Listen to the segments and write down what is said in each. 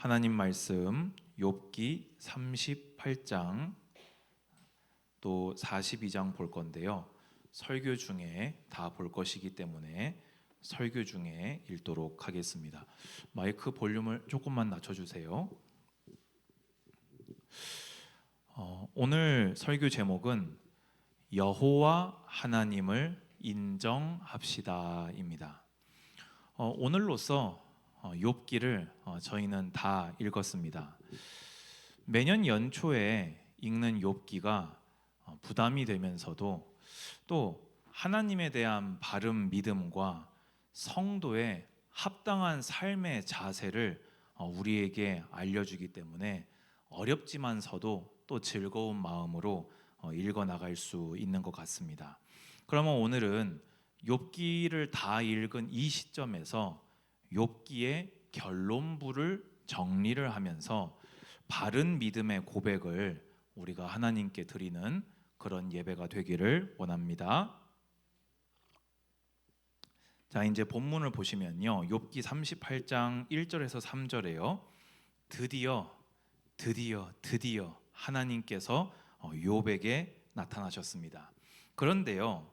하나님 말씀 욥기 38장 또 42장 볼 건데요. 설교 중에 다 볼 것이기 때문에 설교 중에 읽도록 하겠습니다. 마이크 볼륨을 조금만 낮춰주세요. 오늘 설교 제목은 여호와 하나님을 인정합시다입니다. 오늘로써 욥기를 저희는 다 읽었습니다. 매년 연초에 읽는 욥기가 부담이 되면서도 또 하나님에 대한 바른 믿음과 성도의 합당한 삶의 자세를 우리에게 알려주기 때문에 어렵지만서도 또 즐거운 마음으로 읽어 나갈 수 있는 것 같습니다. 그러면 오늘은 욥기를 다 읽은 이 시점에서 욥기의 결론부를 정리를 하면서 바른 믿음의 고백을 우리가 하나님께 드리는 그런 예배가 되기를 원합니다. 자, 이제 본문을 보시면요, 욥기 38장 1절에서 3절에요. 드디어 하나님께서 욥에게 나타나셨습니다. 그런데요,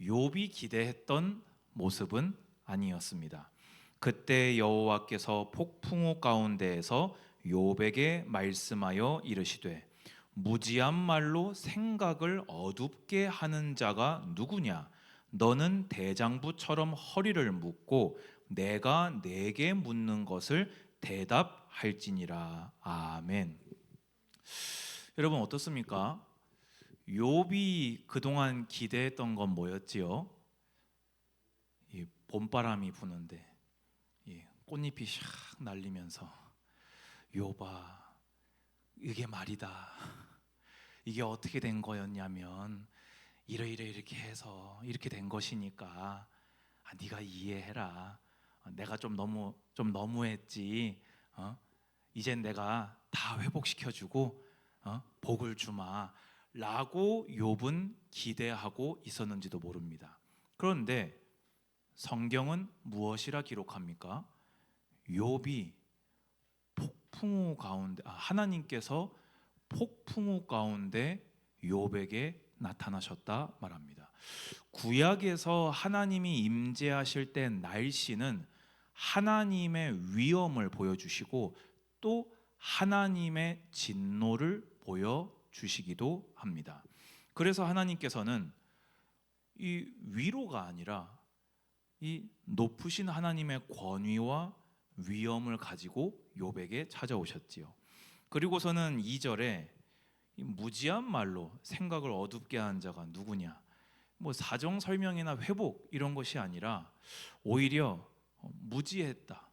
욥이 기대했던 모습은 아니었습니다. 그때 여호와께서 폭풍우 가운데에서 욥에게 말씀하여 이르시되 무지한 말로 생각을 어둡게 하는 자가 누구냐? 너는 대장부처럼 허리를 묶고 내가 네게 묻는 것을 대답할지니라. 아멘. 여러분 어떻습니까? 욥이 그동안 기대했던 건 뭐였지요? 이 봄바람이 부는데 꽃잎이 샥 날리면서 욥아, 이게 말이다. 이게 어떻게 된 거였냐면 이렇게 해서 이렇게 된 것이니까 네가 이해해라. 내가 좀 너무했지. 이젠 내가 다 회복시켜주고 복을 주마 라고 욥은 기대하고 있었는지도 모릅니다. 그런데 성경은 무엇이라 기록합니까? 욥이 폭풍우 가운데 하나님께서 폭풍우 가운데 욥에게 나타나셨다 말합니다. 구약에서 하나님이 임재하실 때 날씨는 하나님의 위엄을 보여주시고 또 하나님의 진노를 보여주시기도 합니다. 그래서 하나님께서는 이 위로가 아니라 이 높으신 하나님의 권위와 위엄을 가지고 욥에게 찾아오셨지요. 그리고서는 2절에 무지한 말로 생각을 어둡게 한 자가 누구냐? 뭐 사정 설명이나 회복 이런 것이 아니라 오히려 무지했다.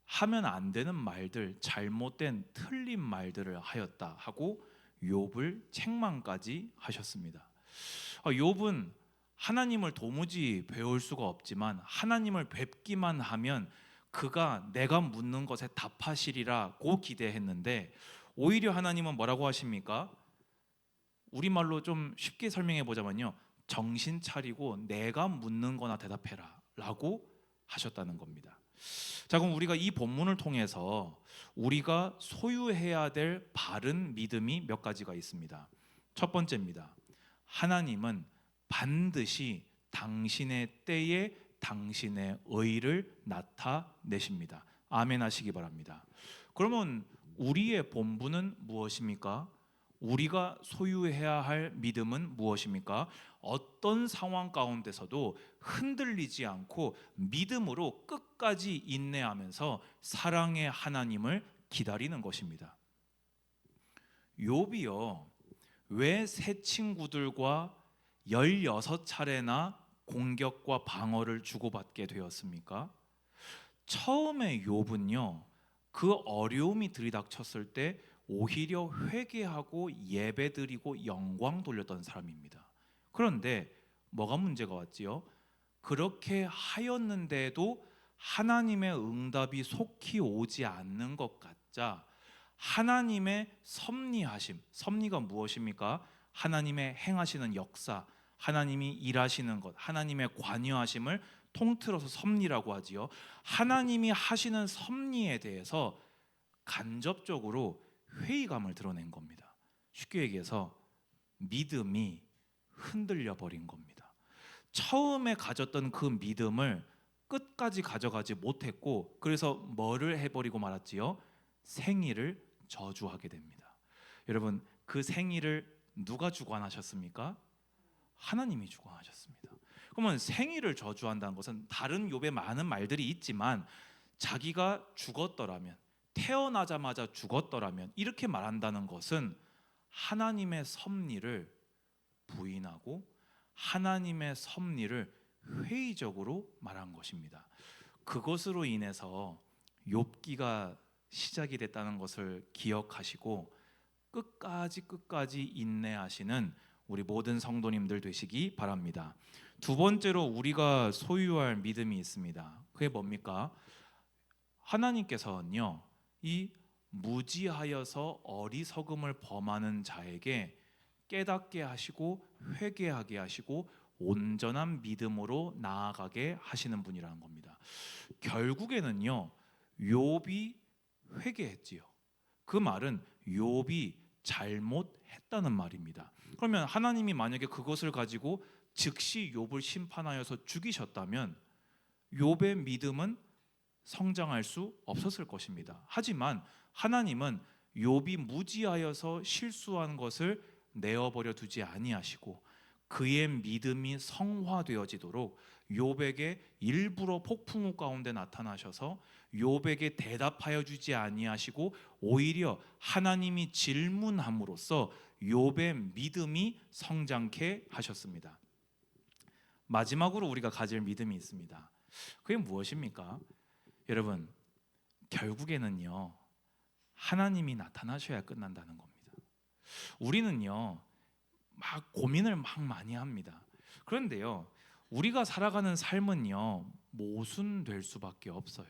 하면 안 되는 말들, 잘못된 틀린 말들을 하였다 하고 욥을 책망까지 하셨습니다. 욥은 하나님을 도무지 배울 수가 없지만 하나님을 뵙기만 하면 그가 내가 묻는 것에 답하시리라고 기대했는데 오히려 하나님은 뭐라고 하십니까? 우리말로 좀 쉽게 설명해 보자면요, 정신 차리고 내가 묻는 거나 대답해라 라고 하셨다는 겁니다. 자, 그럼 우리가 이 본문을 통해서 우리가 소유해야 될 바른 믿음이 몇 가지가 있습니다. 첫 번째입니다. 하나님은 반드시 당신의 때에 당신의 의를 나타내십니다. 아멘 하시기 바랍니다. 그러면 우리의 본분은 무엇입니까? 우리가 소유해야 할 믿음은 무엇입니까? 어떤 상황 가운데서도 흔들리지 않고 믿음으로 끝까지 인내하면서 사랑의 하나님을 기다리는 것입니다. 욥이요, 왜 새 친구들과 16차례나 공격과 방어를 주고받게 되었습니까? 처음에 욥은요, 그 어려움이 들이닥쳤을 때 오히려 회개하고 예배드리고 영광 돌렸던 사람입니다. 그런데 뭐가 문제가 왔지요? 그렇게 하였는데도 하나님의 응답이 속히 오지 않는 것 같자 하나님의 섭리하심, 섭리가 무엇입니까? 하나님의 행하시는 역사, 하나님이 일하시는 것, 하나님의 관여하심을 통틀어서 섭리라고 하지요. 하나님이 하시는 섭리에 대해서 간접적으로 회의감을 드러낸 겁니다. 쉽게 얘기해서 믿음이 흔들려 버린 겁니다. 처음에 가졌던 그 믿음을 끝까지 가져가지 못했고, 그래서 뭐를 해버리고 말았지요? 생일을 저주하게 됩니다. 여러분, 그 생일을 누가 주관하셨습니까? 하나님이 주관하셨습니다. 그러면 생일을 저주한다는 것은 다른 욥의 많은 말들이 있지만 자기가 죽었더라면, 태어나자마자 죽었더라면 이렇게 말한다는 것은 하나님의 섭리를 부인하고 하나님의 섭리를 회의적으로 말한 것입니다. 그것으로 인해서 욥기가 시작이 됐다는 것을 기억하시고 끝까지 인내하시는 우리 모든 성도님들 되시기 바랍니다. 두 번째로 우리가 소유할 믿음이 있습니다. 그게 뭡니까? 하나님께서는요, 이 무지하여서 어리석음을 범하는 자에게 깨닫게 하시고 회개하게 하시고 온전한 믿음으로 나아가게 하시는 분이라는 겁니다. 결국에는요, 욥이 회개했지요. 그 말은 욥이 잘못했다는 말입니다. 그러면 하나님이 만약에 그것을 가지고 즉시 욥을 심판하여서 죽이셨다면 욥의 믿음은 성장할 수 없었을 것입니다. 하지만 하나님은 욥이 무지하여서 실수한 것을 내어버려 두지 아니하시고 그의 믿음이 성화되어지도록 욥에게 일부러 폭풍우 가운데 나타나셔서 욥에게 대답하여 주지 아니하시고 오히려 하나님이 질문함으로써 욥의 믿음이 성장케 하셨습니다. 마지막으로 우리가 가질 믿음이 있습니다. 그게 무엇입니까? 여러분, 결국에는요, 하나님이 나타나셔야 끝난다는 겁니다. 우리는요, 막 고민을 막 많이 합니다. 그런데요, 우리가 살아가는 삶은요, 모순될 수밖에 없어요.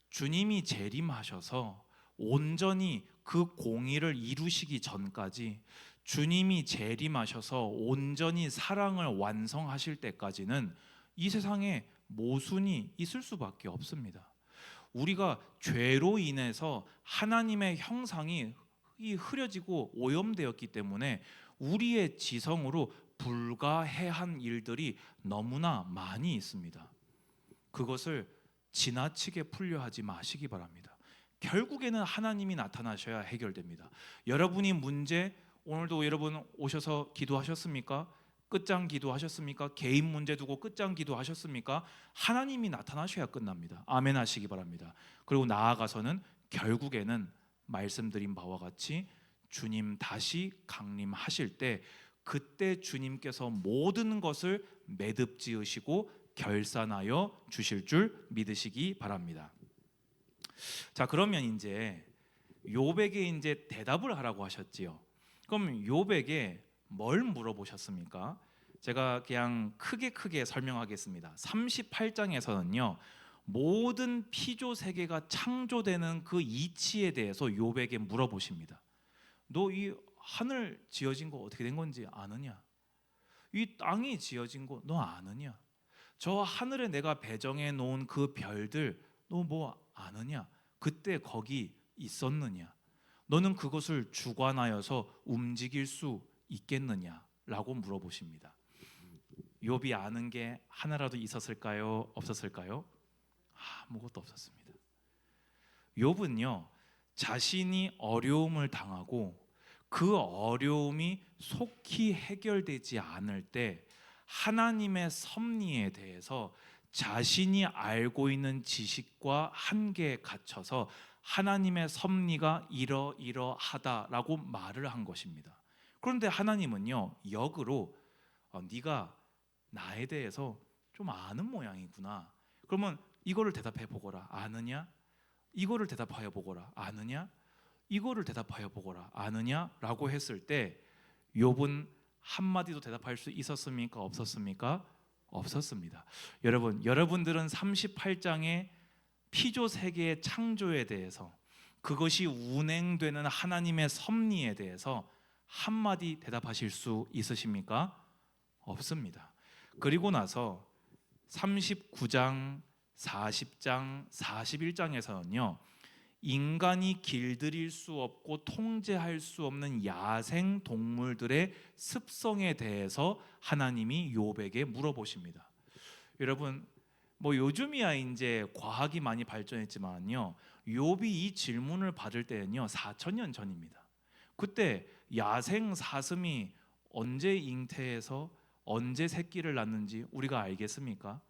주님이 재림하셔서 온전히 그 공의를 이루시기 전까지, 주님이 재림하셔서 온전히 사랑을 완성하실 때까지는 이 세상에 모순이 있을 수밖에 없습니다. 우리가 죄로 인해서 하나님의 형상이 흐려지고 오염되었기 때문에 우리의 지성으로 불가해한 일들이 너무나 많이 있습니다. 그것을 지나치게 풀려하지 마시기 바랍니다. 결국에는 하나님이 나타나셔야 해결됩니다. 여러분이 문제, 오늘도 여러분 오셔서 기도하셨습니까? 끝장 기도하셨습니까? 개인 문제 두고 끝장 기도하셨습니까? 하나님이 나타나셔야 끝납니다. 아멘 하시기 바랍니다. 그리고 나아가서는 결국에는 말씀드린 바와 같이 주님 다시 강림하실 때 그때 주님께서 모든 것을 매듭 지으시고 결산하여 주실 줄 믿으시기 바랍니다. 자, 그러면 이제 욥에게 이제 대답을 하라고 하셨지요. 그럼 욥에게 뭘 물어보셨습니까? 제가 그냥 크게 설명하겠습니다. 38장에서는요, 모든 피조 세계가 창조되는 그 이치에 대해서 욥에게 물어보십니다. 너 이 하늘 지어진 거 어떻게 된 건지 아느냐? 이 땅이 지어진 거 너 아느냐? 저 하늘에 내가 배정해 놓은 그 별들 너 뭐 아느냐? 그때 거기 있었느냐? 너는 그것을 주관하여서 움직일 수 있겠느냐라고 물어보십니다. 욥이 아는 게 하나라도 있었을까요? 없었을까요? 아무것도 없었습니다. 욥은요, 자신이 어려움을 당하고 그 어려움이 속히 해결되지 않을 때 하나님의 섭리에 대해서 자신이 알고 있는 지식과 한계에 갇혀서 하나님의 섭리가 이러이러하다라고 말을 한 것입니다. 그런데 하나님은요, 역으로 네가 나에 대해서 좀 아는 모양이구나. 그러면 이거를 대답해 보거라. 아느냐? 이거를 대답하여 보거라. 아느냐? 이거를 대답하여 보거라. 아느냐? 라고 했을 때 욥은 한마디도 대답할 수 있었습니까? 없었습니까? 없었습니다. 여러분들은 38장의 피조 세계의 창조에 대해서, 그것이 운행되는 하나님의 섭리에 대해서 한마디 대답하실 수 있으십니까? 없습니다. 그리고 나서 39장, 40장, 41장에서는요. 인간이 길들일 수 없고 통제할 수 없는 야생 동물들의 습성에 대해서 하나님이 욥에게 물어보십니다. 여러분, 뭐 요즘이야 이제 과학이 많이 발전했지만요. 욥이 이 질문을 받을 때는요. 4,000년 전입니다. 그때 야생 사슴이 언제 잉태해서 언제 새끼를 낳는지 우리가 알겠습니까?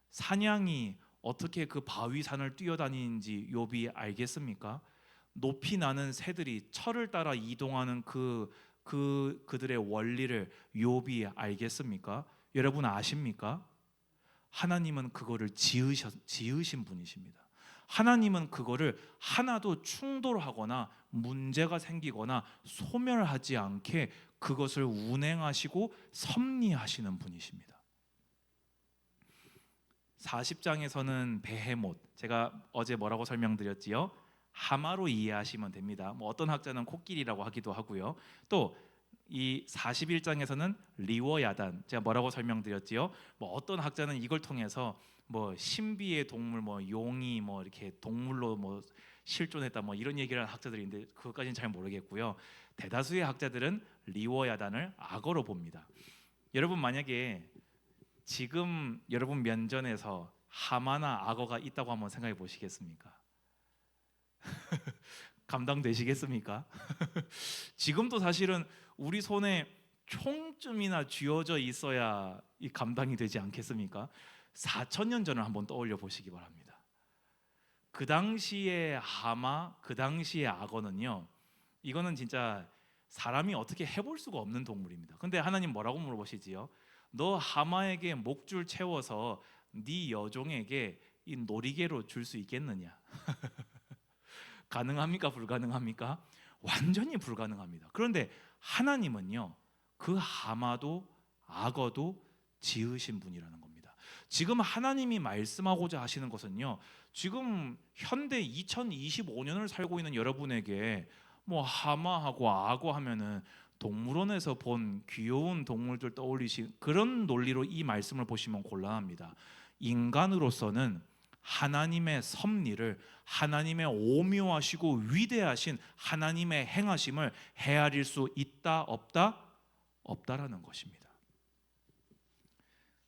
사냥이 어떻게 그 바위산을 뛰어다니는지 욥이 알겠습니까? 높이 나는 새들이 철을 따라 이동하는 그들의 원리를 욥이 알겠습니까? 여러분 아십니까? 하나님은 그거를 지으신 분이십니다. 하나님은 그거를 하나도 충돌하거나 문제가 생기거나 소멸하지 않게 그것을 운행하시고 섭리하시는 분이십니다. 40장에서는 베헤못, 제가 어제 뭐라고 설명드렸지요? 하마로 이해하시면 됩니다. 뭐 어떤 학자는 코끼리라고 하기도 하고요. 또 이 41장에서는 리워야단, 제가 뭐라고 설명드렸지요? 뭐 어떤 학자는 이걸 통해서 뭐 신비의 동물, 뭐 용이 뭐 이렇게 동물로 뭐 실존했다, 뭐 이런 얘기를 하는 학자들이 있는데 그것까지는 잘 모르겠고요. 대다수의 학자들은 리워야단을 악어로 봅니다. 여러분 만약에 지금 여러분 면전에서 하마나 악어가 있다고 한번 생각해 보시겠습니까? 감당되시겠습니까? 지금도 사실은 우리 손에 총쯤이나 쥐어져 있어야 이 감당이 되지 않겠습니까? 4,000년 전을 한번 떠올려 보시기 바랍니다. 그 당시의 하마, 그 당시의 악어는요, 이거는 진짜 사람이 어떻게 해볼 수가 없는 동물입니다. 근데 하나님 뭐라고 물어보시지요? 너 하마에게 목줄 채워서 네 여종에게 이 놀이개로 줄 수 있겠느냐? 가능합니까? 불가능합니까? 완전히 불가능합니다. 그런데 하나님은요, 그 하마도 악어도 지으신 분이라는 겁니다. 지금 하나님이 말씀하고자 하시는 것은요, 지금 현대 2025년을 살고 있는 여러분에게 뭐 하마하고 악어 하면은 동물원에서 본 귀여운 동물들 떠올리신 그런 논리로 이 말씀을 보시면 곤란합니다. 인간으로서는 하나님의 섭리를, 하나님의 오묘하시고 위대하신 하나님의 행하심을 헤아릴 수 있다 없다? 없다라는 것입니다.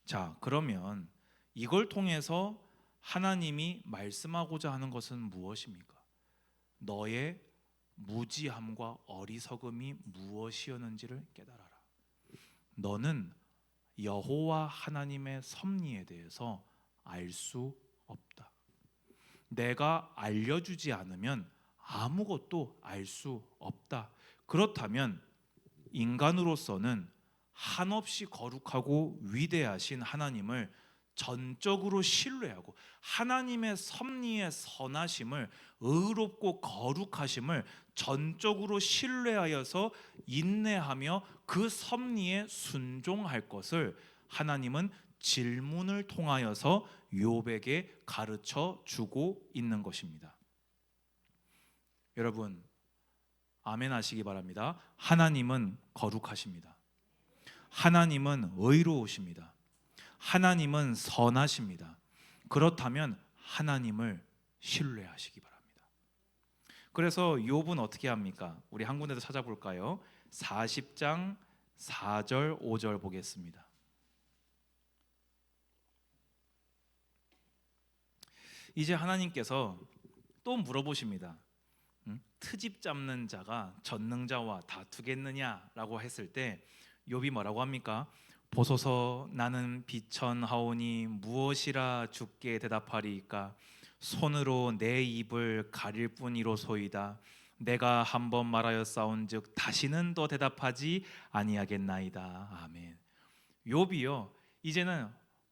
자, 그러면 이걸 통해서 하나님이 말씀하고자 하는 것은 무엇입니까? 너의 무지함과 어리석음이 무엇이었는지를 깨달아라. 너는 여호와 하나님의 섭리에 대해서 알 수 없다. 내가 알려주지 않으면 아무것도 알 수 없다. 그렇다면 인간으로서는 한없이 거룩하고 위대하신 하나님을 전적으로 신뢰하고 하나님의 섭리의 선하심을, 의롭고 거룩하심을 전적으로 신뢰하여서 인내하며 그 섭리에 순종할 것을 하나님은 질문을 통하여서 욥에게 가르쳐 주고 있는 것입니다. 여러분 아멘 하시기 바랍니다. 하나님은 거룩하십니다. 하나님은 의로우십니다. 하나님은 선하십니다. 그렇다면 하나님을 신뢰하시기 바랍니다. 그래서 욥은 어떻게 합니까? 우리 한 군데도 찾아볼까요? 40장 4절 5절 보겠습니다. 이제 하나님께서 또 물어보십니다. 트집 잡는 자가 전능자와 다투겠느냐라고 했을 때 욥이 뭐라고 합니까? 보소서 나는 비천하오니 무엇이라 주께 대답하리이까? 손으로 내 입을 가릴 뿐이로소이다. 내가 한번 말하였사온즉 다시는 또 대답하지 아니하겠나이다. 아멘. 욥이요 이제는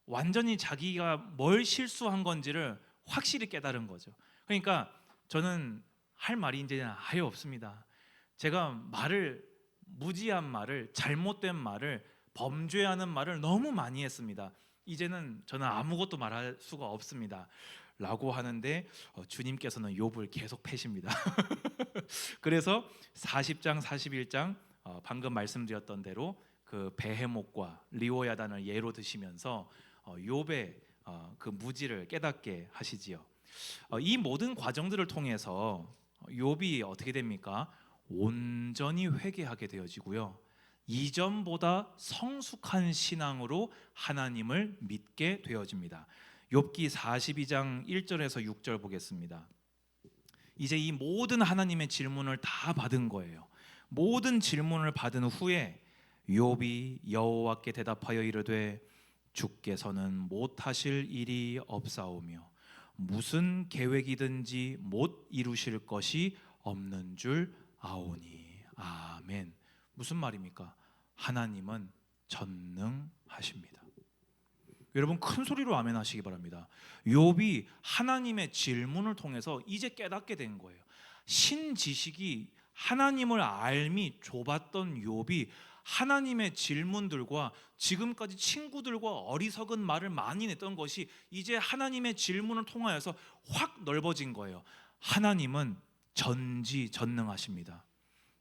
완전히 자기가 뭘 실수한 건지를 확실히 깨달은 거죠. 그러니까 저는 할 말이 이제는 아예 없습니다. 제가 무지한 말을, 잘못된 말을, 범죄하는 말을 너무 많이 했습니다. 이제는 저는 아무것도 말할 수가 없습니다 라고 하는데 주님께서는 욥을 계속 패십니다. 그래서 40장 41장 방금 말씀드렸던 대로 그 베헤못과 리오야단을 예로 드시면서 욥의 그 무지를 깨닫게 하시지요. 이 모든 과정들을 통해서 욥이 어떻게 됩니까? 온전히 회개하게 되어지고요. 이전보다 성숙한 신앙으로 하나님을 믿게 되어집니다. 욥기 42장 1절에서 6절 보겠습니다. 이제 이 모든 하나님의 질문을 다 받은 거예요. 모든 질문을 받은 후에 욥이 여호와께 대답하여 이르되 주께서는 못하실 일이 없사오며 무슨 계획이든지 못 이루실 것이 없는 줄 아오니. 아멘. 무슨 말입니까? 하나님은 전능하십니다. 여러분 큰 소리로 아멘 하시기 바랍니다. 욥이 하나님의 질문을 통해서 이제 깨닫게 된 거예요. 신지식이 하나님을 알미 좁았던 욥이 하나님의 질문들과 지금까지 친구들과 어리석은 말을 많이 냈던 것이 이제 하나님의 질문을 통하여서 확 넓어진 거예요. 하나님은 전지전능하십니다.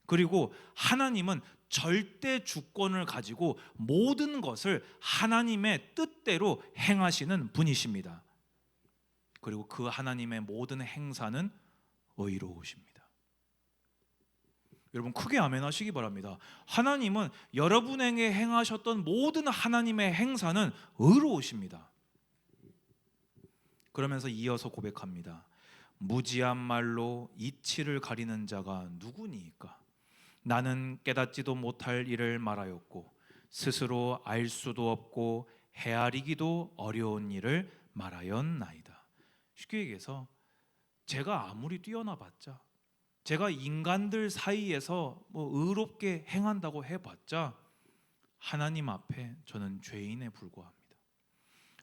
그리고 하나님은 절대 주권을 가지고 모든 것을 하나님의 뜻대로 행하시는 분이십니다. 그리고 그 하나님의 모든 행사는 의로우십니다. 여러분 크게 아멘 하시기 바랍니다. 하나님은 여러분에게 행하셨던 모든 하나님의 행사는 의로우십니다. 그러면서 이어서 고백합니다. 무지한 말로 이치를 가리는 자가 누구니까? 나는 깨닫지도 못할 일을 말하였고 스스로 알 수도 없고 헤아리기도 어려운 일을 말하였나이다. 쉽게 얘기해서 제가 아무리 뛰어나봤자, 제가 인간들 사이에서 의롭게 행한다고 해봤자 하나님 앞에 저는 죄인에 불과합니다.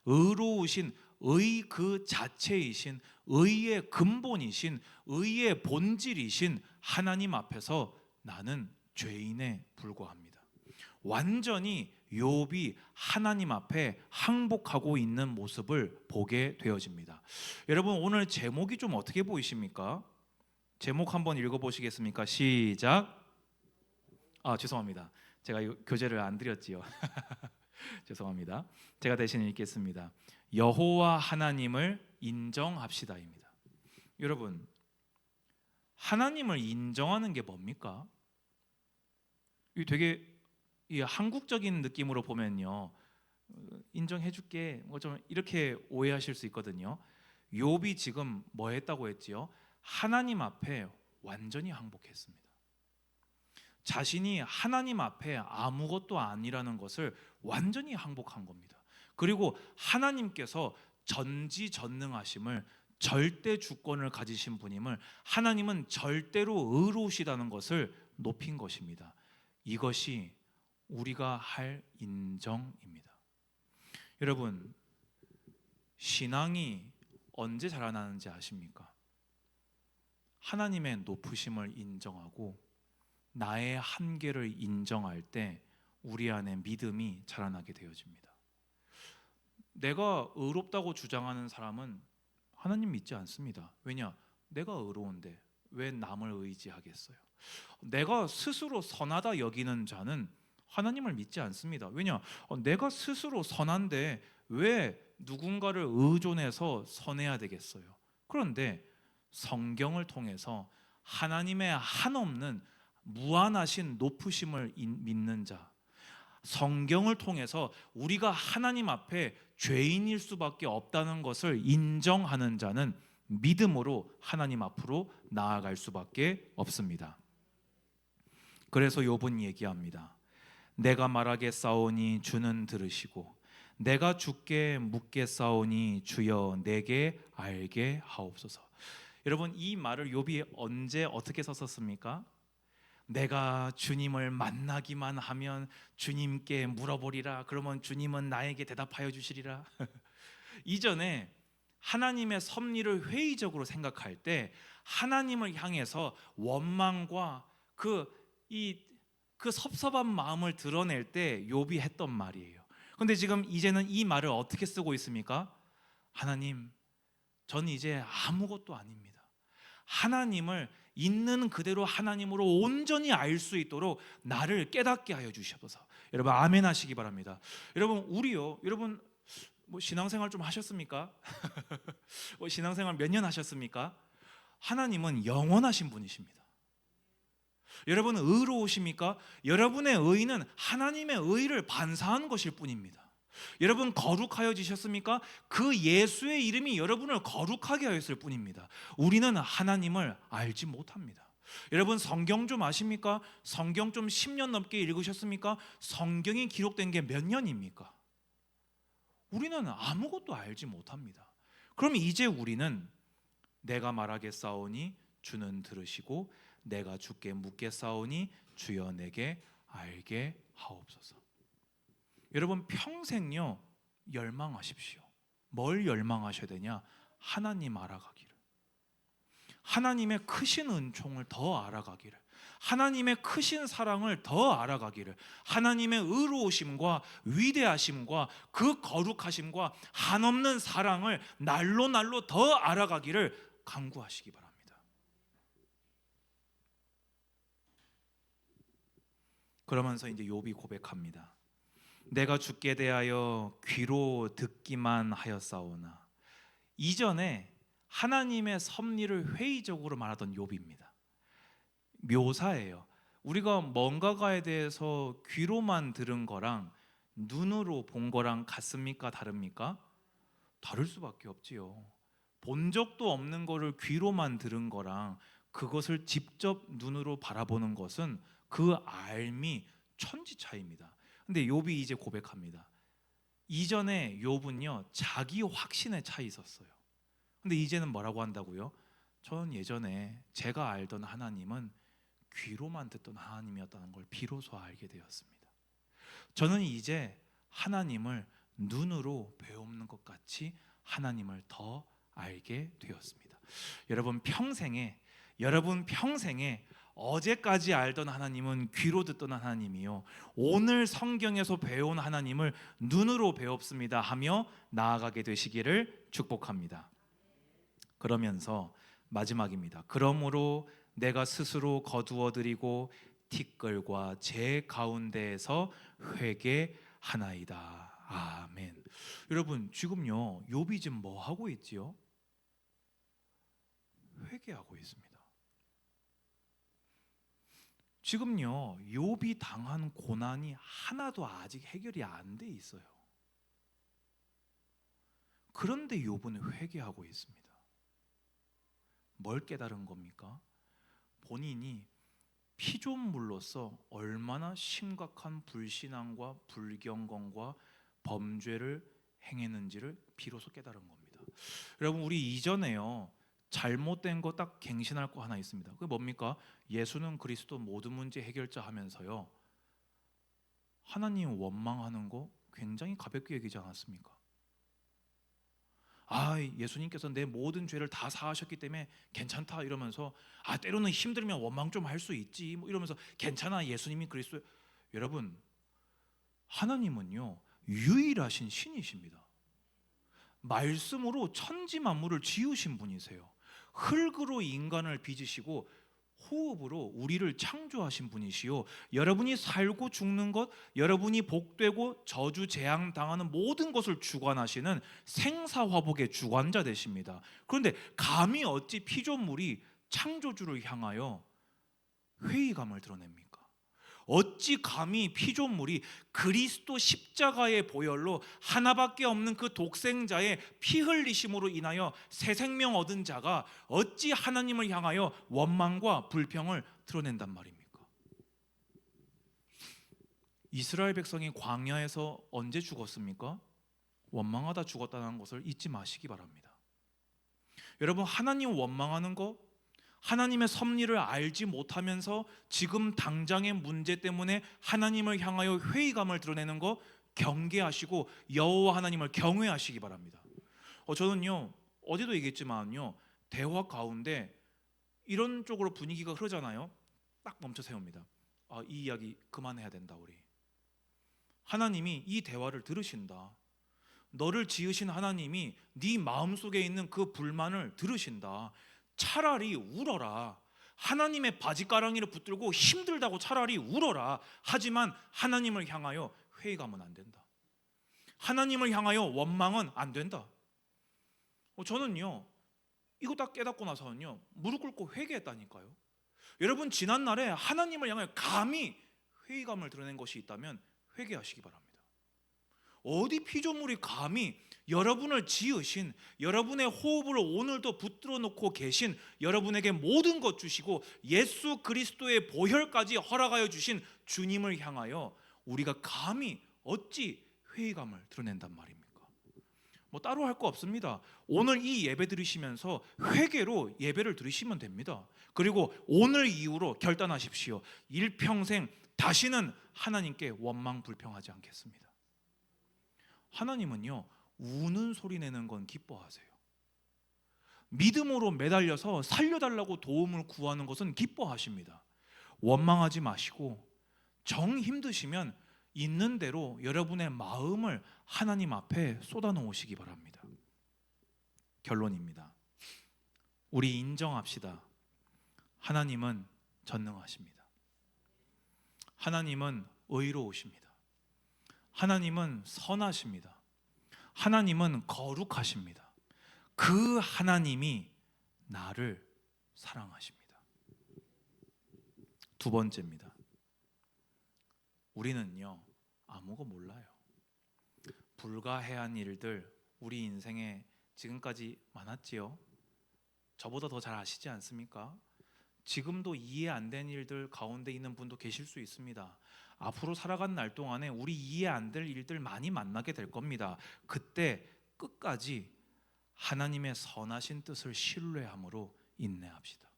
의로우신 의 그 자체이신, 의의 근본이신, 의의 본질이신 하나님 앞에서 나는 죄인에 불과합니다. 완전히 욥이 하나님 앞에 항복하고 있는 모습을 보게 되어집니다. 여러분 오늘 제목이 좀 어떻게 보이십니까? 제목 한번 읽어보시겠습니까? 시작. 죄송합니다. 제가 교재를 안 드렸지요. 죄송합니다. 제가 대신 읽겠습니다. 여호와 하나님을 인정합시다입니다. 여러분 하나님을 인정하는 게 뭡니까? 되게 이 한국적인 느낌으로 보면요, 인정해줄게 좀 이렇게 오해하실 수 있거든요. 욥이 지금 뭐 했다고 했지요? 하나님 앞에 완전히 항복했습니다. 자신이 하나님 앞에 아무것도 아니라는 것을 완전히 항복한 겁니다. 그리고 하나님께서 전지전능하심을, 절대 주권을 가지신 분임을, 하나님은 절대로 의로우시다는 것을 높인 것입니다. 이것이 우리가 할 인정입니다. 여러분 신앙이 언제 자라나는지 아십니까? 하나님의 높으심을 인정하고 나의 한계를 인정할 때 우리 안에 믿음이 자라나게 되어집니다. 내가 의롭다고 주장하는 사람은 하나님 믿지 않습니다. 왜냐? 내가 의로운데 왜 남을 의지하겠어요? 내가 스스로 선하다 여기는 자는 하나님을 믿지 않습니다. 왜냐? 내가 스스로 선한데 왜 누군가를 의존해서 선해야 되겠어요? 그런데 성경을 통해서 하나님의 한없는 무한하신 높으심을 믿는 자, 성경을 통해서 우리가 하나님 앞에 죄인일 수밖에 없다는 것을 인정하는 자는 믿음으로 하나님 앞으로 나아갈 수밖에 없습니다. 그래서 욥은 얘기합니다. 내가 말하겠사오니 주는 들으시고 내가 주께 묻겠사오니 주여 내게 알게 하옵소서. 여러분 이 말을 욥이 언제 어떻게 썼었습니까? 내가 주님을 만나기만 하면 주님께 물어보리라. 그러면 주님은 나에게 대답하여 주시리라. 이전에 하나님의 섭리를 회의적으로 생각할 때 하나님을 향해서 원망과 그 섭섭한 마음을 드러낼 때 욥이 했던 말이에요. 그런데 지금 이제는 이 말을 어떻게 쓰고 있습니까? 하나님, 전 이제 아무것도 아닙니다. 하나님을 있는 그대로 하나님으로 온전히 알 수 있도록 나를 깨닫게 하여 주시옵소서. 여러분 아멘 하시기 바랍니다. 여러분 우리요, 여러분 뭐 신앙생활 좀 하셨습니까? 뭐 신앙생활 몇 년 하셨습니까? 하나님은 영원하신 분이십니다. 여러분 의로우십니까? 여러분의 의는 하나님의 의를 반사하는 것일 뿐입니다. 여러분 거룩하여지셨습니까? 그 예수의 이름이 여러분을 거룩하게 하였을 뿐입니다. 우리는 하나님을 알지 못합니다. 여러분 성경 좀 아십니까? 성경 좀 10년 넘게 읽으셨습니까? 성경이 기록된 게 몇 년입니까? 우리는 아무것도 알지 못합니다. 그럼 이제 우리는 내가 말하겠사오니 주는 들으시고 내가 주께 묻겠사오니 주여 내게 알게 하옵소서. 여러분 평생요 열망하십시오. 뭘 열망하셔야 되냐? 하나님 알아가기를, 하나님의 크신 은총을 더 알아가기를, 하나님의 크신 사랑을 더 알아가기를, 하나님의 의로우심과 위대하심과 그 거룩하심과 한없는 사랑을 날로 날로 더 알아가기를 간구하시기 바랍니다. 그러면서 이제 욥이 고백합니다. 내가 주께 대하여 귀로 듣기만 하였사오나. 이전에 하나님의 섭리를 회의적으로 말하던 욥입니다. 묘사예요. 우리가 뭔가에 대해서 귀로만 들은 거랑 눈으로 본 거랑 같습니까? 다릅니까? 다를 수밖에 없지요. 본 적도 없는 거를 귀로만 들은 거랑 그것을 직접 눈으로 바라보는 것은 그 알미 천지 차이입니다. 근데 욥이 이제 고백합니다. 이전에 욥은요 자기 확신에 차 있었어요. 근데 이제는 뭐라고 한다고요? 저는 예전에 제가 알던 하나님은 귀로만 듣던 하나님이었다는 걸 비로소 알게 되었습니다. 저는 이제 하나님을 눈으로 배우는 것 같이 하나님을 더 알게 되었습니다. 여러분 평생에 어제까지 알던 하나님은 귀로 듣던 하나님이요, 오늘 성경에서 배운 하나님을 눈으로 배웠습니다 하며 나아가게 되시기를 축복합니다. 그러면서 마지막입니다. 그러므로 내가 스스로 거두어드리고 티끌과 제 가운데에서 회개하나이다. 아멘. 여러분 지금요 욥이 지금 뭐 하고 있지요? 회개하고 있습니다. 지금요 욥이 당한 고난이 하나도 아직 해결이 안 돼 있어요. 그런데 욥은 회개하고 있습니다. 뭘 깨달은 겁니까? 본인이 피조물로서 얼마나 심각한 불신앙과 불경건과 범죄를 행했는지를 비로소 깨달은 겁니다. 여러분 우리 이전에요 잘못된 거 딱 갱신할 거 하나 있습니다. 그게 뭡니까? 예수는 그리스도 모든 문제 해결자 하면서요 하나님 원망하는 거 굉장히 가볍게 얘기하지 않았습니까? 예수님께서 내 모든 죄를 다 사하셨기 때문에 괜찮다 이러면서 때로는 힘들면 원망 좀 할 수 있지 뭐 이러면서 괜찮아 예수님이 그리스도. 여러분 하나님은요 유일하신 신이십니다. 말씀으로 천지 만물을 지으신 분이세요. 흙으로 인간을 빚으시고 호흡으로 우리를 창조하신 분이시요, 여러분이 살고 죽는 것, 여러분이 복되고 저주 재앙 당하는 모든 것을 주관하시는 생사화복의 주관자 되십니다. 그런데 감히 어찌 피조물이 창조주를 향하여 회의감을 드러냅니까? 어찌 감히 피조물이 그리스도 십자가의 보혈로 하나밖에 없는 그 독생자의 피 흘리심으로 인하여 새 생명 얻은 자가 어찌 하나님을 향하여 원망과 불평을 드러낸단 말입니까? 이스라엘 백성이 광야에서 언제 죽었습니까? 원망하다 죽었다는 것을 잊지 마시기 바랍니다. 여러분 하나님 원망하는 거, 하나님의 섭리를 알지 못하면서 지금 당장의 문제 때문에 하나님을 향하여 회의감을 드러내는 거 경계하시고 여호와 하나님을 경외하시기 바랍니다. 저는요 어제도 얘기했지만요 대화 가운데 이런 쪽으로 분위기가 흐르잖아요. 딱 멈춰 세웁니다. 이 이야기 그만해야 된다. 우리 하나님이 이 대화를 들으신다. 너를 지으신 하나님이 네 마음속에 있는 그 불만을 들으신다. 차라리 울어라. 하나님의 바지가랑이를 붙들고 힘들다고 차라리 울어라. 하지만 하나님을 향하여 회의감은 안 된다. 하나님을 향하여 원망은 안 된다. 저는요 이거 딱 깨닫고 나서는요 무릎 꿇고 회개했다니까요. 여러분 지난날에 하나님을 향하여 감히 회의감을 드러낸 것이 있다면 회개하시기 바랍니다. 어디 피조물이 감히 여러분을 지으신, 여러분의 호흡을 오늘도 붙들어 놓고 계신, 여러분에게 모든 것 주시고 예수 그리스도의 보혈까지 허락하여 주신 주님을 향하여 우리가 감히 어찌 회의감을 드러낸단 말입니까? 따로 할 거 없습니다. 오늘 이 예배 드리시면서 회개로 예배를 드리시면 됩니다. 그리고 오늘 이후로 결단하십시오. 일평생 다시는 하나님께 원망 불평하지 않겠습니다. 하나님은요 우는 소리 내는 건 기뻐하세요. 믿음으로 매달려서 살려달라고 도움을 구하는 것은 기뻐하십니다. 원망하지 마시고 정 힘드시면 있는 대로 여러분의 마음을 하나님 앞에 쏟아놓으시기 바랍니다. 결론입니다. 우리 인정합시다. 하나님은 전능하십니다. 하나님은 의로우십니다. 하나님은 선하십니다. 하나님은 거룩하십니다. 그 하나님이 나를 사랑하십니다. 두 번째입니다. 우리는요 아무거 몰라요. 불가해한 일들 우리 인생에 지금까지 많았지요. 저보다 더 잘 아시지 않습니까? 지금도 이해 안 된 일들 가운데 있는 분도 계실 수 있습니다. 앞으로 살아간 날 동안에 우리 이해 안 될 일들 많이 만나게 될 겁니다. 그때 끝까지 하나님의 선하신 뜻을 신뢰함으로 인내합시다.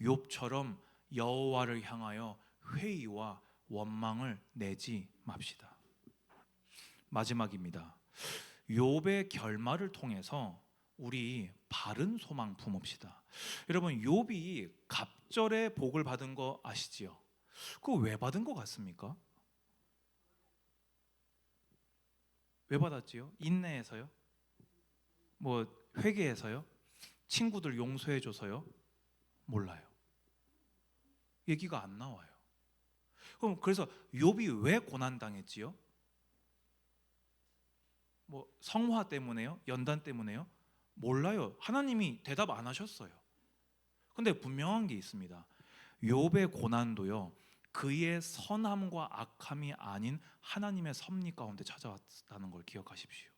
욥처럼 여호와를 향하여 회의와 원망을 내지 맙시다. 마지막입니다. 욥의 결말을 통해서 우리 바른 소망 품읍시다. 여러분 욥이 갑절의 복을 받은 거 아시지요? 그거 왜 받은 것 같습니까? 왜 받았지요? 인내해서요? 회개해서요? 친구들 용서해줘서요? 몰라요. 얘기가 안 나와요. 그럼 그래서 욥이 왜 고난당했지요? 성화 때문에요? 연단 때문에요? 몰라요. 하나님이 대답 안 하셨어요. 근데 분명한 게 있습니다. 욥의 고난도요 그의 선함과 악함이 아닌 하나님의 섭리 가운데 찾아왔다는 걸 기억하십시오.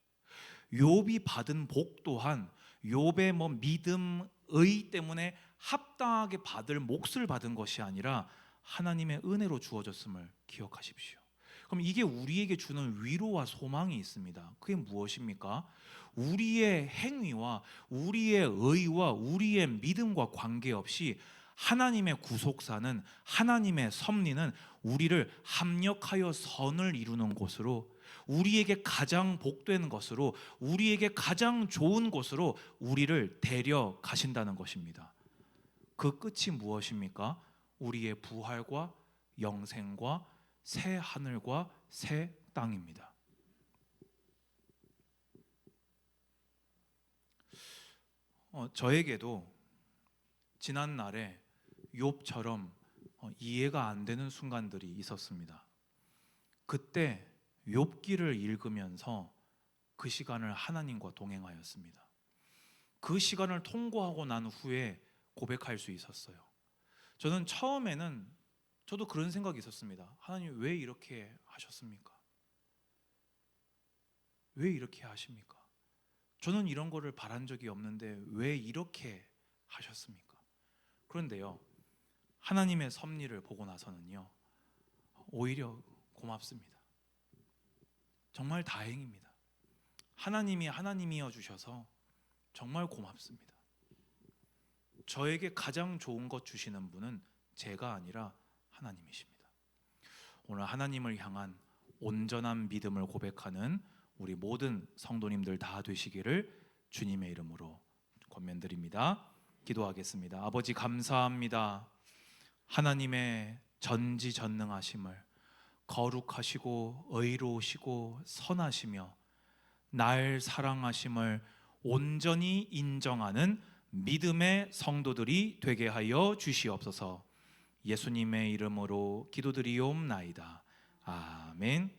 욥이 받은 복 또한 욥의 믿음의 때문에 합당하게 받을 몫을 받은 것이 아니라 하나님의 은혜로 주어졌음을 기억하십시오. 그럼 이게 우리에게 주는 위로와 소망이 있습니다. 그게 무엇입니까? 우리의 행위와 우리의 의와 우리의 믿음과 관계없이 하나님의 구속사는, 하나님의 섭리는 우리를 합력하여 선을 이루는 곳으로, 우리에게 가장 복된 것으로, 우리에게 가장 좋은 곳으로 우리를 데려가신다는 것입니다. 그 끝이 무엇입니까? 우리의 부활과 영생과 새 하늘과 새 땅입니다. 저에게도 지난 날에 욥처럼 이해가 안 되는 순간들이 있었습니다. 그때 욥기를 읽으면서 그 시간을 하나님과 동행하였습니다. 그 시간을 통과하고 난 후에 고백할 수 있었어요. 저는 처음에는 저도 그런 생각이 있었습니다. 하나님 왜 이렇게 하셨습니까? 왜 이렇게 하십니까? 저는 이런 거를 바란 적이 없는데 왜 이렇게 하셨습니까? 그런데요 하나님의 섭리를 보고 나서는요 오히려 고맙습니다. 정말 다행입니다. 하나님이 하나님이어 주셔서 정말 고맙습니다. 저에게 가장 좋은 것 주시는 분은 제가 아니라 하나님이십니다. 오늘 하나님을 향한 온전한 믿음을 고백하는 우리 모든 성도님들 다 되시기를 주님의 이름으로 권면드립니다. 기도하겠습니다. 아버지 감사합니다. 하나님의 전지전능하심을, 거룩하시고 의로우시고 선하시며 날 사랑하심을 온전히 인정하는 믿음의 성도들이 되게 하여 주시옵소서. 예수님의 이름으로 기도드리옵나이다. 아멘.